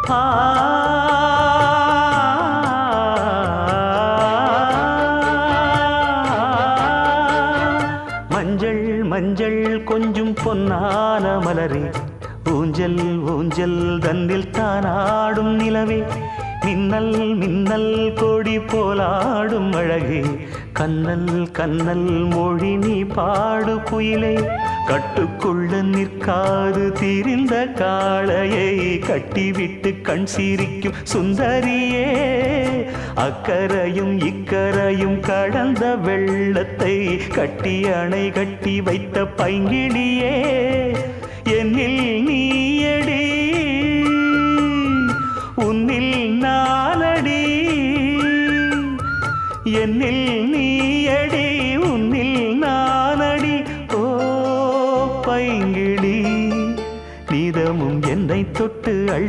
ஆ மஞ்சள் மஞ்சள் கொஞ்சம் பொன்னான மலரே, ஊஞ்சல் ஊஞ்சல் தன்னில் தானாடும் நிலவே, மின்னல் மின்னல் கொடி போலாடும் அழகே, கண்ணல் கண்ணல் மொழி நீ பாடு குயிலே, கட்டுக்குள்ள நிற்காது திரிந்த காளையை கட்டிவிட்டு கண் சிரிக்கும் சுந்தரியே, அக்கரையும் இக்கரையும் கடந்த வெள்ளத்தை கட்டி அணை கட்டி வைத்த பைங்கிளியே, என்னில் நீயடி உன்னில் நானடி, என்னில் நீயடி உன்னில் நானடி. ஓ பைங்கிளி, நீதமும் என்னை தொட்டு